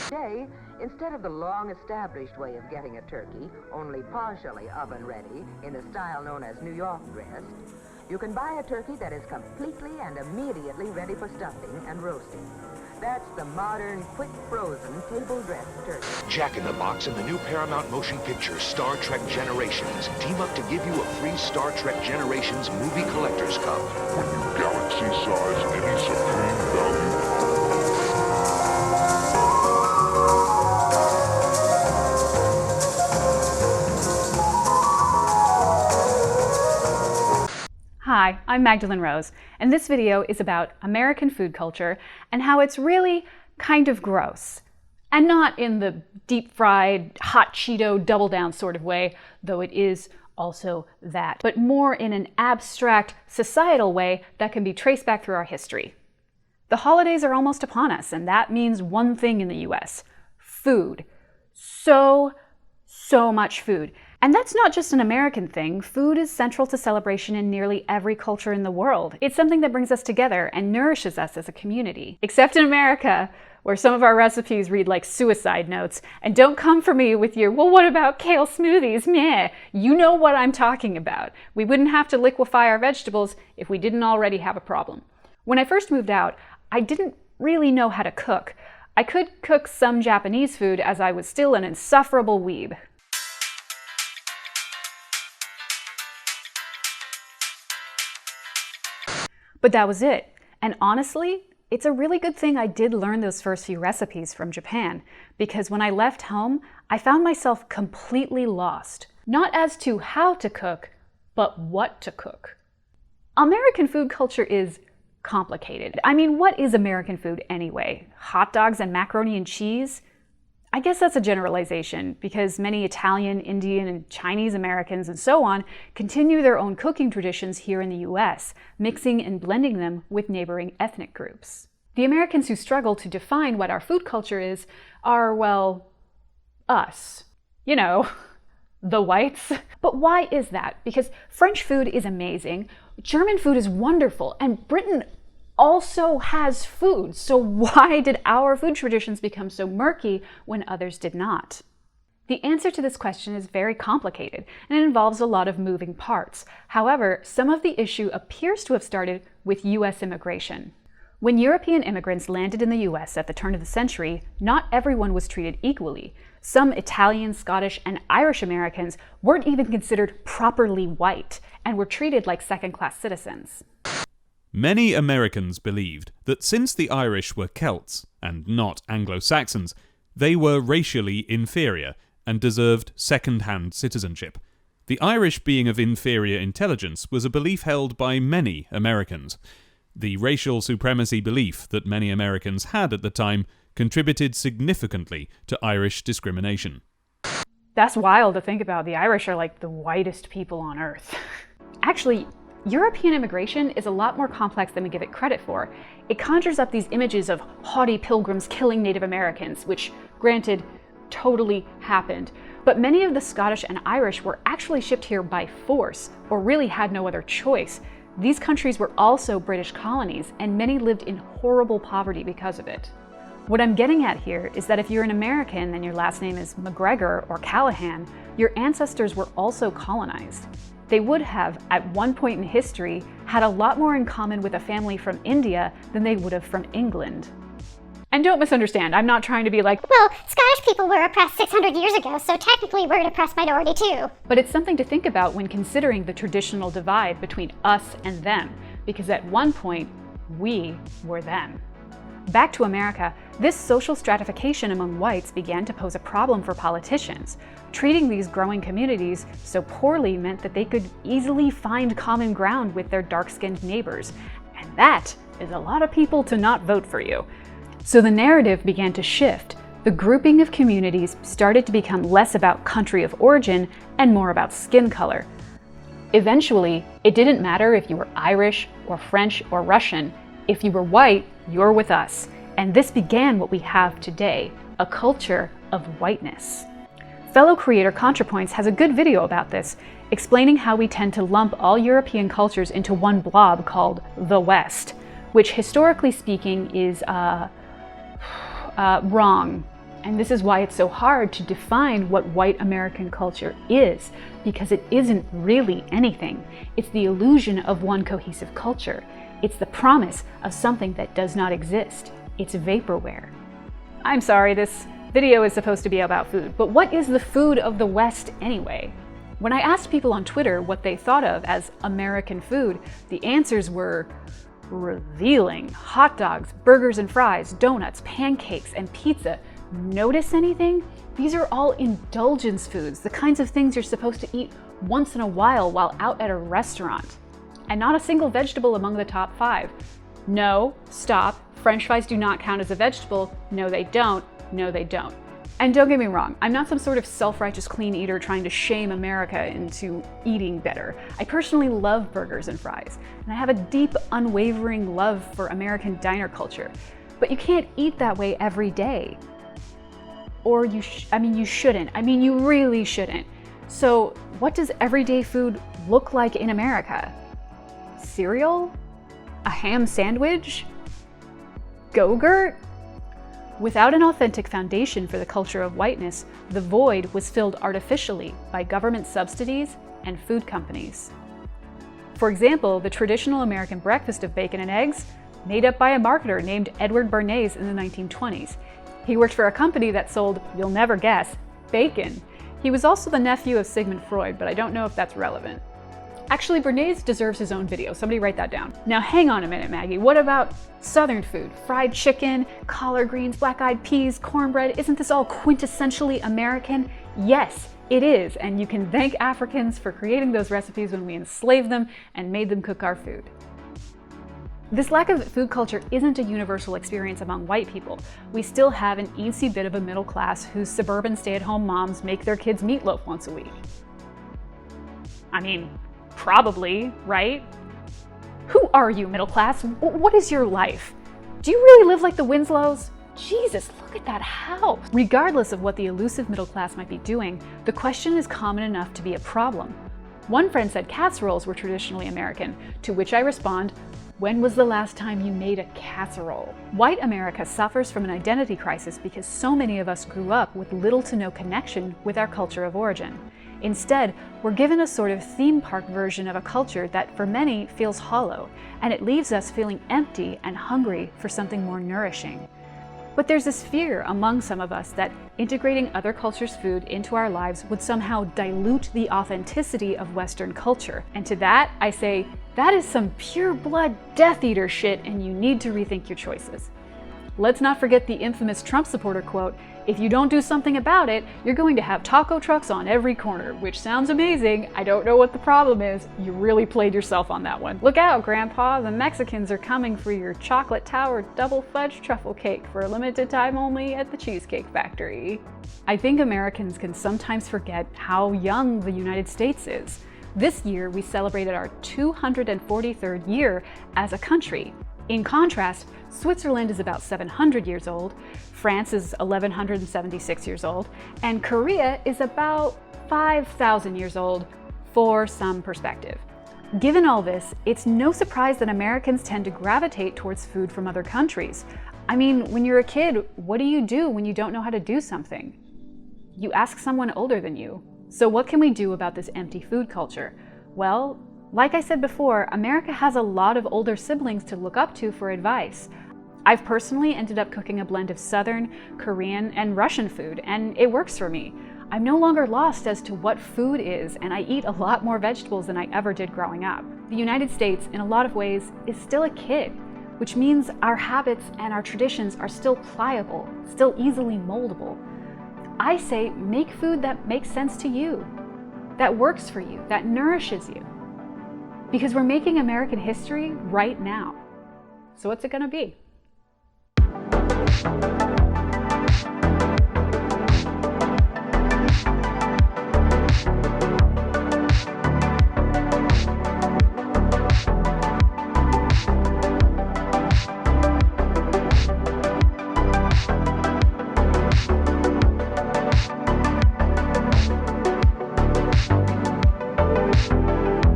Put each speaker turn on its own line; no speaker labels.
Today, instead of the long-established way of getting a turkey, only partially oven-ready, in the style known as New York dressed, you can buy a turkey that is completely and immediately ready for stuffing and roasting. That's the modern, quick-frozen, table-dressed turkey.
Jack in the Box and the new Paramount motion picture Star Trek Generations team up to give you a free Star Trek Generations movie collector's cup.
When you galaxy-size any supreme value.
Hi, I'm Magdalen Rose, and this video is about American food culture and how it's really kind of gross. And not in the deep-fried, hot Cheeto double-down sort of way, though it is also that, but more in an abstract, societal way that can be traced back through our history. The holidays are almost upon us, and that means one thing in the US: food. So much food. And that's not just an American thing. Food is central to celebration in nearly every culture in the world. It's something that brings us together and nourishes us as a community. Except in America, where some of our recipes read like suicide notes. And don't come for me with your, well, what about kale smoothies? Meh. You know what I'm talking about. We wouldn't have to liquefy our vegetables if we didn't already have a problem. When I first moved out, I didn't really know how to cook. I could cook some Japanese food as I was still an insufferable weeb. But that was it. And honestly, it's a really good thing I did learn those first few recipes from Japan, because when I left home, I found myself completely lost. Not as to how to cook, but what to cook. American food culture is complicated. I mean, what is American food anyway? Hot dogs and macaroni and cheese? I guess that's a generalization, because many Italian, Indian, and Chinese Americans and so on continue their own cooking traditions here in the US, mixing and blending them with neighboring ethnic groups. The Americans who struggle to define what our food culture is are, well, us. You know, the whites. But why is that? Because French food is amazing, German food is wonderful, and Britain also has food. So why did our food traditions become so murky when others did not? The answer to this question is very complicated, and it involves a lot of moving parts. However, some of the issue appears to have started with US immigration. When European immigrants landed in the US at the turn of the century, not everyone was treated equally. Some Italian, Scottish, and Irish Americans weren't even considered properly white and were treated like second-class citizens.
Many Americans believed that since the Irish were Celts, and not Anglo-Saxons, they were racially inferior and deserved second-hand citizenship. The Irish being of inferior intelligence was a belief held by many Americans. The racial supremacy belief that many Americans had at the time contributed significantly to Irish discrimination.
That's wild to think about. The Irish are like the whitest people on earth. Actually, European immigration is a lot more complex than we give it credit for. It conjures up these images of haughty pilgrims killing Native Americans, which, granted, totally happened. But many of the Scottish and Irish were actually shipped here by force, or really had no other choice. These countries were also British colonies, and many lived in horrible poverty because of it. What I'm getting at here is that if you're an American and your last name is McGregor or Callahan, your ancestors were also colonized. They would have, at one point in history, had a lot more in common with a family from India than they would have from England. And don't misunderstand, I'm not trying to be like,
well, Scottish people were oppressed 600 years ago, so technically we're an oppressed minority too.
But it's something to think about when considering the traditional divide between us and them, because at one point, we were them. Back to America, this social stratification among whites began to pose a problem for politicians. Treating these growing communities so poorly meant that they could easily find common ground with their dark-skinned neighbors. And that is a lot of people to not vote for you. So the narrative began to shift. The grouping of communities started to become less about country of origin and more about skin color. Eventually, it didn't matter if you were Irish or French or Russian. If you were white, you're with us. And this began what we have today, a culture of whiteness. Fellow creator ContraPoints has a good video about this, explaining how we tend to lump all European cultures into one blob called the West, which historically speaking is wrong And this is why it's so hard to define what white American culture is, because it isn't really anything. It's the illusion of one cohesive culture. It's the promise of something that does not exist. It's vaporware. I'm sorry, this video is supposed to be about food, but what is the food of the West anyway? When I asked people on Twitter what they thought of as American food, the answers were revealing. Hot dogs, burgers and fries, donuts, pancakes, and pizza. Notice anything? These are all indulgence foods, the kinds of things you're supposed to eat once in a while out at a restaurant. And not a single vegetable among the top 5. No, stop. French fries do not count as a vegetable. No, they don't. No, they don't. And don't get me wrong, I'm not some sort of self-righteous clean eater trying to shame America into eating better. I personally love burgers and fries, and I have a deep, unwavering love for American diner culture. But you can't eat that way every day. Or you shouldn't. You really shouldn't. So what does everyday food look like in America? Cereal? A ham sandwich? Go-gurt? Without an authentic foundation for the culture of whiteness, the void was filled artificially by government subsidies and food companies. For example, the traditional American breakfast of bacon and eggs, made up by a marketer named Edward Bernays in the 1920s. He worked for a company that sold, you'll never guess, bacon. He was also the nephew of Sigmund Freud, but I don't know if that's relevant. Actually, Bernays deserves his own video. Somebody write that down. Now hang on a minute, Maggie. What about Southern food? Fried chicken, collard greens, black-eyed peas, cornbread. Isn't this all quintessentially American? Yes, it is. And you can thank Africans for creating those recipes when we enslaved them and made them cook our food. This lack of food culture isn't a universal experience among white people. We still have an eensy bit of a middle class whose suburban stay-at-home moms make their kids meatloaf once a week. Probably, right? Who are you, middle class? What is your life? Do you really live like the Winslows? Jesus, look at that house. Regardless of what the elusive middle class might be doing, the question is common enough to be a problem. One friend said casseroles were traditionally American, to which I respond, when was the last time you made a casserole? White America suffers from an identity crisis because so many of us grew up with little to no connection with our culture of origin. Instead, we're given a sort of theme park version of a culture that for many feels hollow, and it leaves us feeling empty and hungry for something more nourishing. But there's this fear among some of us that integrating other cultures' food into our lives would somehow dilute the authenticity of Western culture. And to that, I say, that is some pure blood Death Eater shit, and you need to rethink your choices. Let's not forget the infamous Trump supporter quote, if you don't do something about it, you're going to have taco trucks on every corner, which sounds amazing. I don't know what the problem is. You really played yourself on that one. Look out, Grandpa, the Mexicans are coming for your chocolate tower double fudge truffle cake for a limited time only at the Cheesecake Factory. I think Americans can sometimes forget how young the United States is. This year, we celebrated our 243rd year as a country. In contrast, Switzerland is about 700 years old, France is 1176 years old, and Korea is about 5,000 years old, for some perspective. Given all this, it's no surprise that Americans tend to gravitate towards food from other countries. When you're a kid, what do you do when you don't know how to do something? You ask someone older than you. So what can we do about this empty food culture? Well, like I said before, America has a lot of older siblings to look up to for advice. I've personally ended up cooking a blend of Southern, Korean, and Russian food, and it works for me. I'm no longer lost as to what food is, and I eat a lot more vegetables than I ever did growing up. The United States, in a lot of ways, is still a kid, which means our habits and our traditions are still pliable, still easily moldable. I say make food that makes sense to you, that works for you, that nourishes you. Because we're making American history right now. So what's it gonna be?